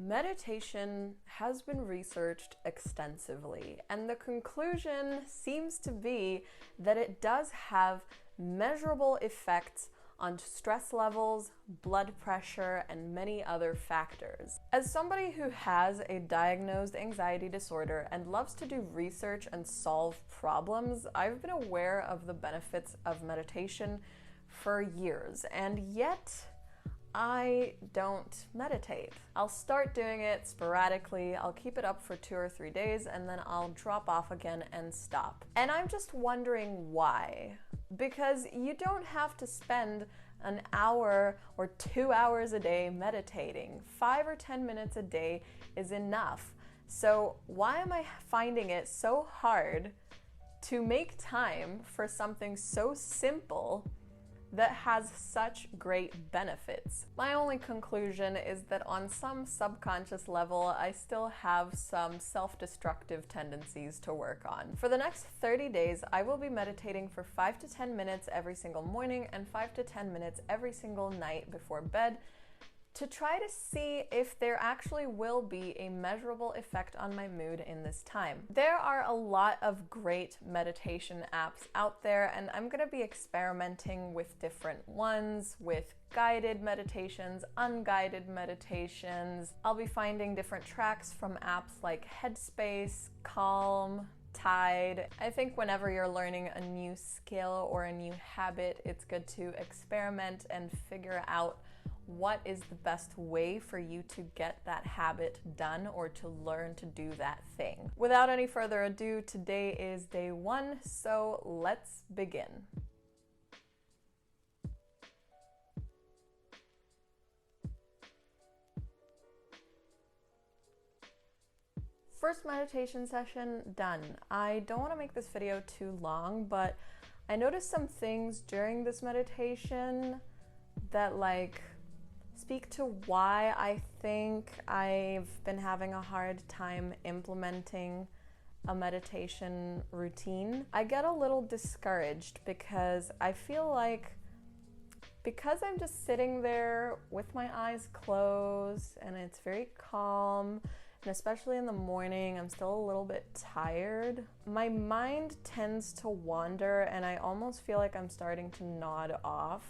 Meditation has been researched extensively, and the conclusion seems to be that it does have measurable effects on stress levels, blood pressure, and many other factors. As somebody who has a diagnosed anxiety disorder and loves to do research and solve problems, I've been aware of the benefits of meditation for years, and yet I don't meditate. I'll start doing it sporadically, I'll keep it up for 2 or 3 days, and then I'll drop off again and stop. And I'm just wondering why. Because you don't have to spend an hour or 2 hours a day meditating. 5 or 10 minutes a day is enough. So why am I finding it so hard to make time for something so simple that has such great benefits? My only conclusion is that on some subconscious level, I still have some self-destructive tendencies to work on. For the next 30 days, I will be meditating for 5 to 10 minutes every single morning and 5 to 10 minutes every single night before bed, to try to see if there actually will be a measurable effect on my mood in this time. There are a lot of great meditation apps out there, and I'm gonna be experimenting with different ones, with guided meditations, unguided meditations. I'll be finding different tracks from apps like Headspace, Calm, Tide. I think whenever you're learning a new skill or a new habit, it's good to experiment and figure out what is the best way for you to get that habit done or to learn to do that thing. Without any further ado, today is day 1, so let's begin. First meditation session done. I don't want to make this video too long, but I noticed some things during this meditation that speak to why I think I've been having a hard time implementing a meditation routine. I get a little discouraged because I feel like because I'm just sitting there with my eyes closed and it's very calm, and especially in the morning, I'm still a little bit tired. My mind tends to wander and I almost feel like I'm starting to nod off.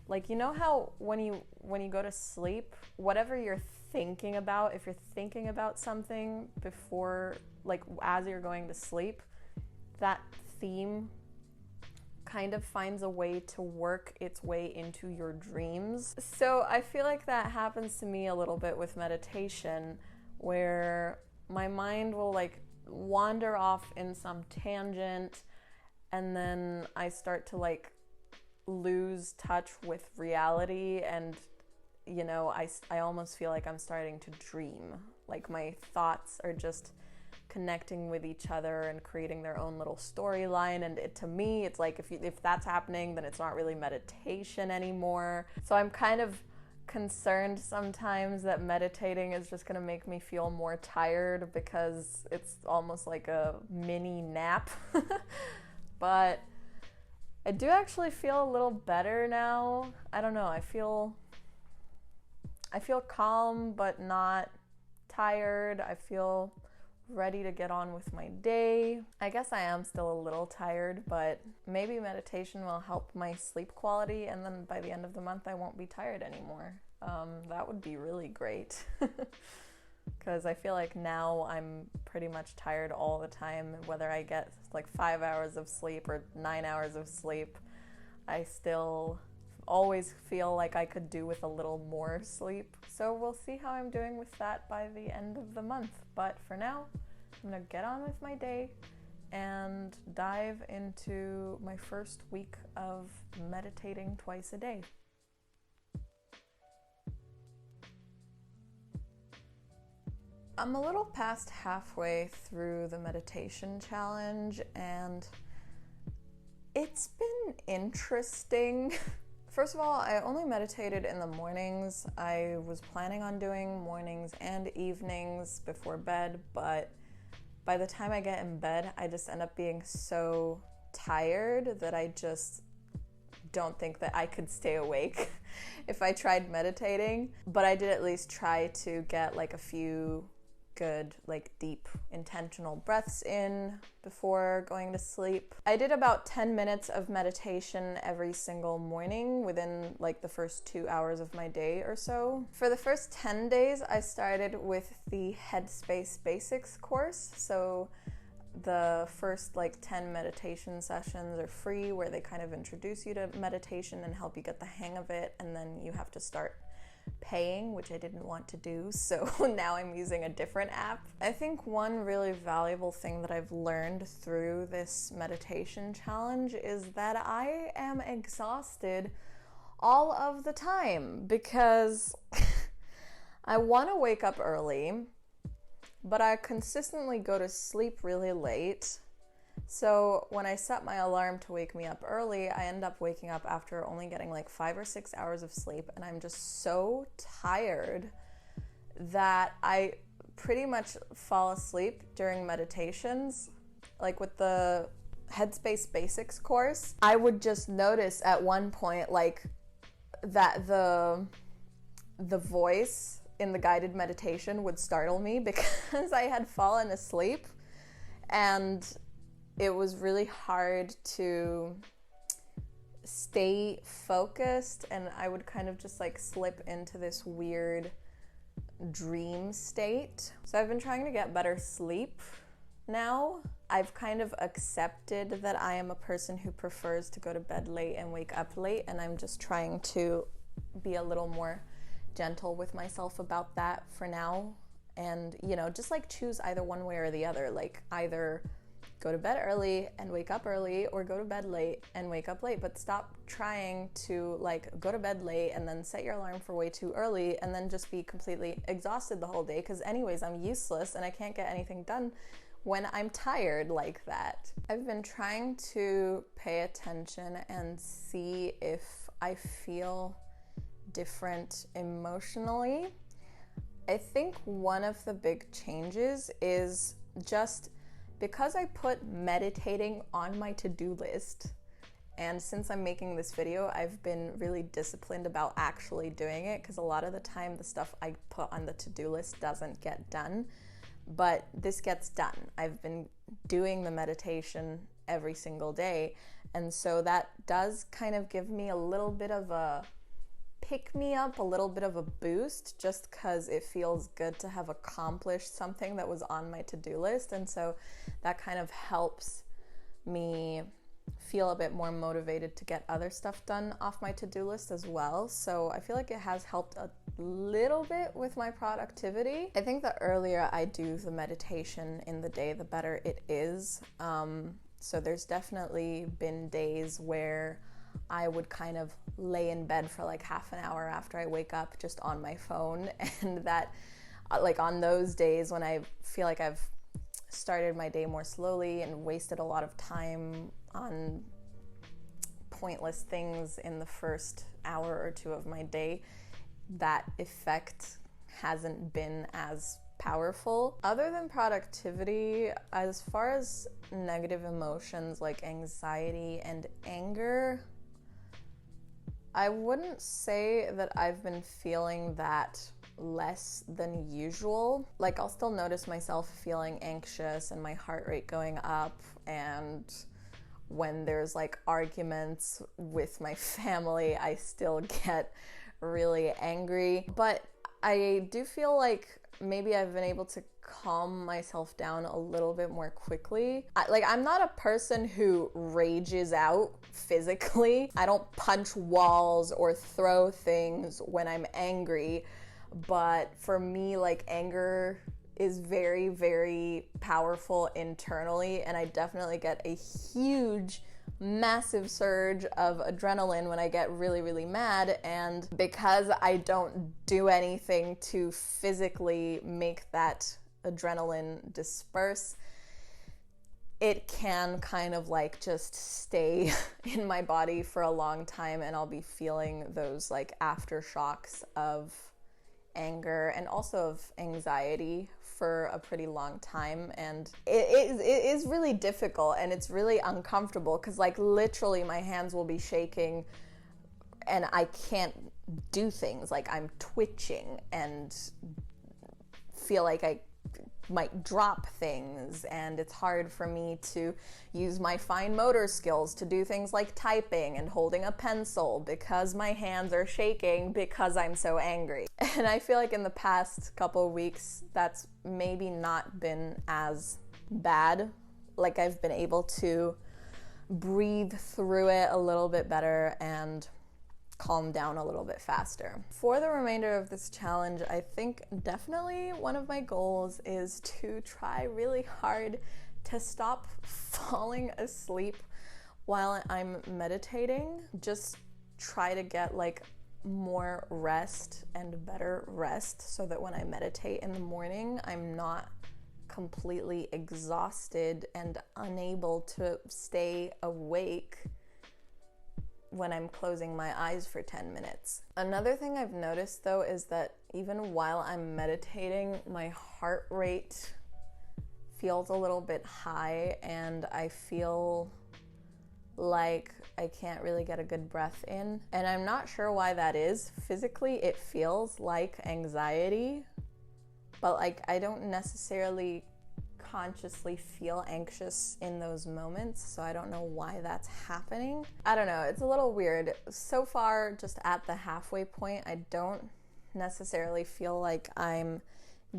Like, you know how when you go to sleep, whatever you're thinking about, if you're thinking about something before, like as you're going to sleep, that theme kind of finds a way to work its way into your dreams. So I feel like that happens to me a little bit with meditation, where my mind will wander off in some tangent, and then I start to lose touch with reality, and I almost feel like I'm starting to dream. Like my thoughts are just connecting with each other and creating their own little storyline, and to me it's like if that's happening, then it's not really meditation anymore. So I'm kind of concerned sometimes that meditating is just gonna make me feel more tired because it's almost like a mini nap. But I do actually feel a little better now. I don't know, I feel calm but not tired. I feel ready to get on with my day. I guess I am still a little tired, but maybe meditation will help my sleep quality, and then by the end of the month I won't be tired anymore. That would be really great. Because I feel like now I'm pretty much tired all the time. Whether I get 5 hours of sleep or 9 hours of sleep, I still always feel like I could do with a little more sleep. So we'll see how I'm doing with that by the end of the month. But for now, I'm gonna get on with my day and dive into my first week of meditating twice a day. I'm a little past halfway through the meditation challenge, and it's been interesting. First of all, I only meditated in the mornings. I was planning on doing mornings and evenings before bed, but by the time I get in bed, I just end up being so tired that I just don't think that I could stay awake if I tried meditating, but I did at least try to get like a few good, like deep, intentional breaths in before going to sleep. I did about 10 minutes of meditation every single morning within like the first 2 hours of my day or so. For the first 10 days, I started with the Headspace Basics course. So the first like 10 meditation sessions are free, where they kind of introduce you to meditation and help you get the hang of it, and then you have to start paying, which I didn't want to do, so now I'm using a different app. I think one really valuable thing that I've learned through this meditation challenge is that I am exhausted all of the time, because I want to wake up early, but I consistently go to sleep really late. So when I set my alarm to wake me up early, I end up waking up after only getting like 5 or 6 hours of sleep, and I'm just so tired that I pretty much fall asleep during meditations. Like with the Headspace Basics course, I would just notice at one point like that the voice in the guided meditation would startle me because I had fallen asleep, and it was really hard to stay focused, and I would kind of just like slip into this weird dream state. So I've been trying to get better sleep now. I've kind of accepted that I am a person who prefers to go to bed late and wake up late, and I'm just trying to be a little more gentle with myself about that for now. And, you know, just like choose either one way or the other, like either go to bed early and wake up early, or go to bed late and wake up late. But stop trying to like go to bed late and then set your alarm for way too early and then just be completely exhausted the whole day, because anyways, I'm useless and I can't get anything done when I'm tired like that. I've been trying to pay attention and see if I feel different emotionally. I think one of the big changes is just because I put meditating on my to-do list, and since I'm making this video, I've been really disciplined about actually doing it, because a lot of the time the stuff I put on the to-do list doesn't get done, but this gets done. I've been doing the meditation every single day, and so that does kind of give me a little bit of a pick me up, a little bit of a boost, just because it feels good to have accomplished something that was on my to-do list. And so that kind of helps me feel a bit more motivated to get other stuff done off my to-do list as well. So I feel like it has helped a little bit with my productivity. I think the earlier I do the meditation in the day, the better it is. So there's definitely been days where I would kind of lay in bed for like half an hour after I wake up just on my phone, and that like on those days when I feel like I've started my day more slowly and wasted a lot of time on pointless things in the first hour or two of my day, that effect hasn't been as powerful. Other than productivity, as far as negative emotions like anxiety and anger, I wouldn't say that I've been feeling that less than usual. Like, I'll still notice myself feeling anxious and my heart rate going up, and when there's like arguments with my family, I still get really angry. But I do feel like maybe I've been able to calm myself down a little bit more quickly. I'm not a person who rages out physically. I don't punch walls or throw things when I'm angry, but for me, like, anger is very, very powerful internally, and I definitely get a huge, massive surge of adrenaline when I get really, really mad. And because I don't do anything to physically make that adrenaline disperse, it can kind of like just stay in my body for a long time, and I'll be feeling those like aftershocks of anger and also of anxiety for a pretty long time, and it is really difficult and it's really uncomfortable because like literally my hands will be shaking and I can't do things. Like I'm twitching and feel like I might drop things, and it's hard for me to use my fine motor skills to do things like typing and holding a pencil because my hands are shaking because I'm so angry. And I feel like in the past couple of weeks that's maybe not been as bad. Like I've been able to breathe through it a little bit better and calm down a little bit faster. For the remainder of this challenge, I think definitely one of my goals is to try really hard to stop falling asleep while I'm meditating. Just try to get like more rest and better rest so that when I meditate in the morning, I'm not completely exhausted and unable to stay awake when I'm closing my eyes for 10 minutes. Another thing I've noticed though is that even while I'm meditating, my heart rate feels a little bit high and I feel like I can't really get a good breath in. And I'm not sure why that is. Physically, it feels like anxiety, but like I don't necessarily consciously feel anxious in those moments, so I don't know why that's happening. I don't know, it's a little weird. So far, just at the halfway point, I don't necessarily feel like I'm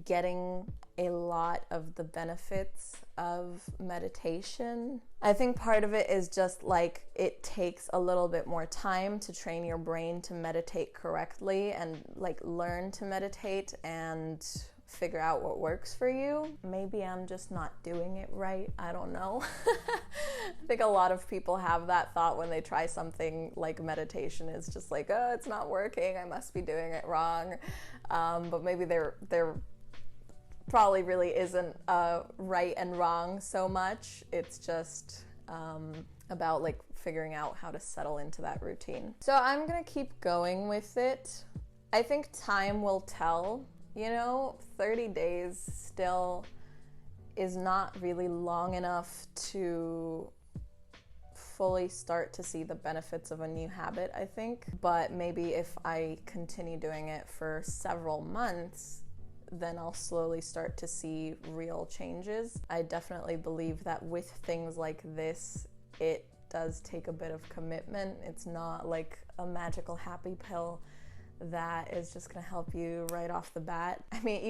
getting a lot of the benefits of meditation. I think part of it is just like it takes a little bit more time to train your brain to meditate correctly and like learn to meditate and figure out what works for you. Maybe I'm just not doing it right. I don't know. I think a lot of people have that thought when they try something like meditation. It's just like, oh, it's not working. I must be doing it wrong. But maybe there probably really isn't right and wrong so much. It's just about like figuring out how to settle into that routine. So I'm gonna keep going with it. I think time will tell. 30 days still is not really long enough to fully start to see the benefits of a new habit, I think. But maybe if I continue doing it for several months, then I'll slowly start to see real changes. I definitely believe that with things like this, it does take a bit of commitment. It's not like a magical happy pill that is just gonna help you right off the bat. I mean,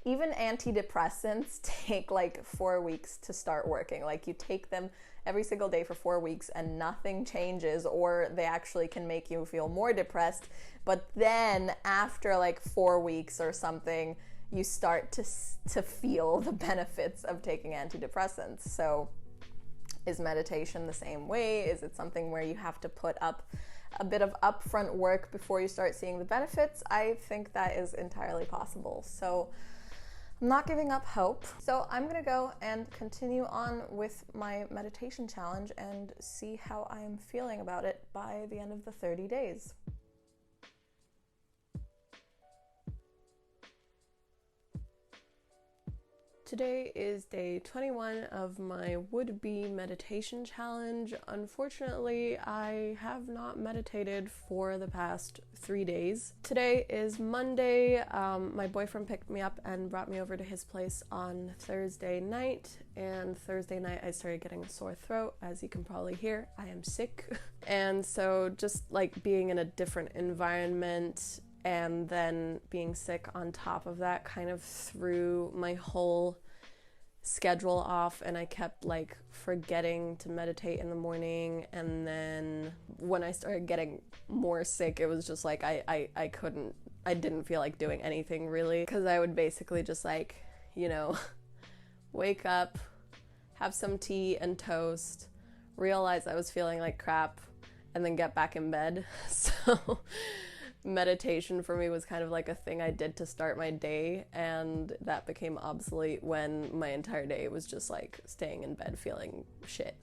even antidepressants take like 4 weeks to start working. Like you take them every single day for 4 weeks and nothing changes, or they actually can make you feel more depressed. But then after like 4 weeks or something, you start to feel the benefits of taking antidepressants. So is meditation the same way? Is it something where you have to put up a bit of upfront work before you start seeing the benefits? I think that is entirely possible. So I'm not giving up hope. So I'm gonna go and continue on with my meditation challenge and see how I am feeling about it by the end of the 30 days. Today is day 21 of my would-be meditation challenge. Unfortunately, I have not meditated for the past 3 days. Today is Monday. My boyfriend picked me up and brought me over to his place on Thursday night, and Thursday night I started getting a sore throat. As you can probably hear, I am sick. And so just like being in a different environment and then being sick on top of that kind of threw my whole schedule off, and I kept like forgetting to meditate in the morning. And then when I started getting more sick, it was just like I didn't feel like doing anything really, because I would basically just like, wake up, have some tea and toast, realize I was feeling like crap, and then get back in bed. So meditation for me was kind of like a thing I did to start my day, and that became obsolete when my entire day was just like staying in bed feeling shit.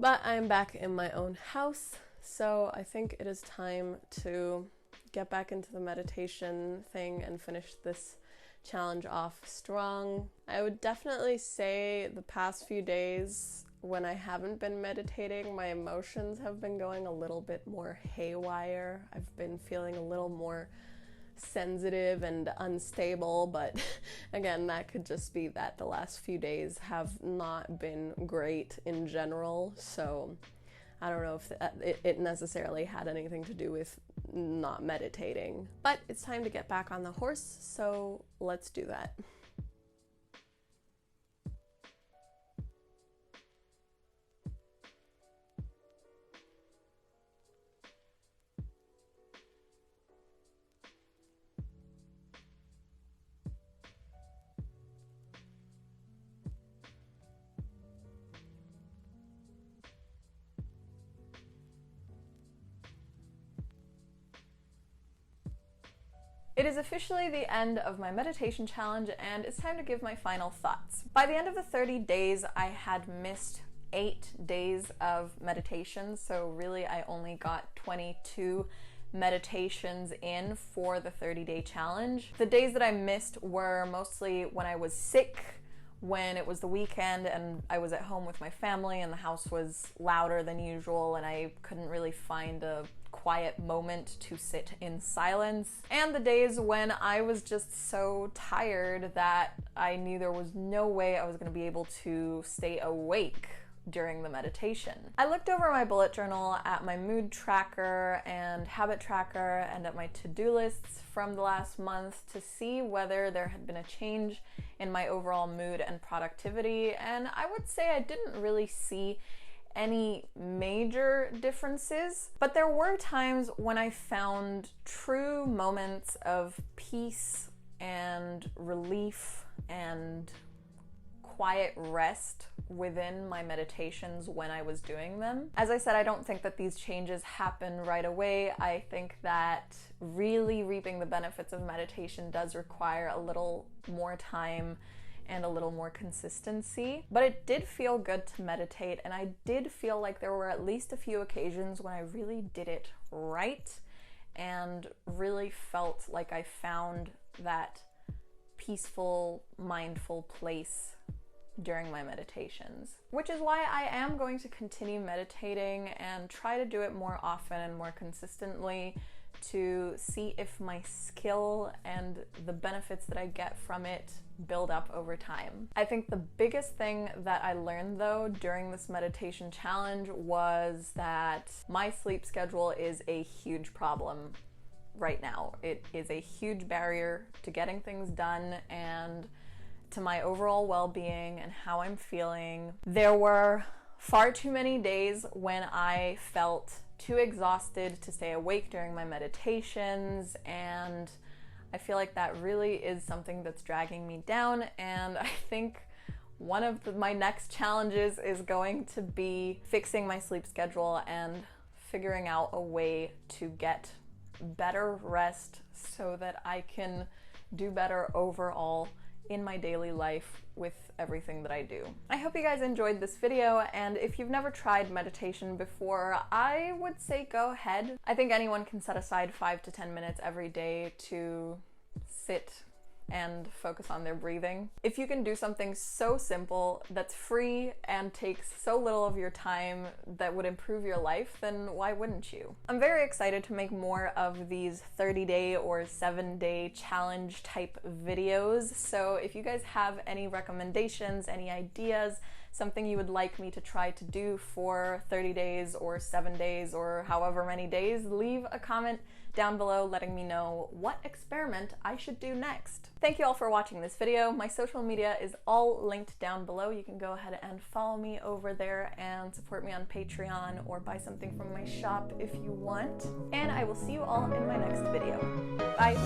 But I'm back in my own house, so I think it is time to get back into the meditation thing and finish this challenge off strong. I would definitely say the past few days when I haven't been meditating, my emotions have been going a little bit more haywire. I've been feeling a little more sensitive and unstable, but again, that could just be that the last few days have not been great in general, so I don't know if it necessarily had anything to do with not meditating. But it's time to get back on the horse, so let's do that. It is officially the end of my meditation challenge, and it's time to give my final thoughts. By the end of the 30 days, I had missed 8 days of meditation, so really I only got 22 meditations in for the 30-day challenge. The days that I missed were mostly when I was sick, when it was the weekend and I was at home with my family and the house was louder than usual and I couldn't really find a quiet moment to sit in silence, and the days when I was just so tired that I knew there was no way I was going to be able to stay awake during the meditation. I looked over my bullet journal, at my mood tracker and habit tracker, and at my to-do lists from the last month to see whether there had been a change in my overall mood and productivity, and I would say I didn't really see any major differences, but there were times when I found true moments of peace and relief and quiet rest within my meditations when I was doing them. As I said, I don't think that these changes happen right away. I think that really reaping the benefits of meditation does require a little more time and a little more consistency, but it did feel good to meditate, and I did feel like there were at least a few occasions when I really did it right and really felt like I found that peaceful, mindful place during my meditations, which is why I am going to continue meditating and try to do it more often and more consistently to see if my skill and the benefits that I get from it build up over time. I think the biggest thing that I learned though during this meditation challenge was that my sleep schedule is a huge problem right now. It is a huge barrier to getting things done and to my overall well-being and how I'm feeling. There were far too many days when I felt too exhausted to stay awake during my meditations, and I feel like that really is something that's dragging me down, and I think one of my next challenges is going to be fixing my sleep schedule and figuring out a way to get better rest so that I can do better overall in my daily life with everything that I do. I hope you guys enjoyed this video, and if you've never tried meditation before, I would say go ahead. I think anyone can set aside 5 to 10 minutes every day to sit and focus on their breathing. If you can do something so simple that's free and takes so little of your time that would improve your life, then why wouldn't you? I'm very excited to make more of these 30-day or 7-day challenge type videos. So if you guys have any recommendations, any ideas, something you would like me to try to do for 30 days or 7 days or however many days, leave a comment down below letting me know what experiment I should do next. Thank you all for watching this video. My social media is all linked down below. You can go ahead and follow me over there and support me on Patreon or buy something from my shop if you want. And I will see you all in my next video. Bye!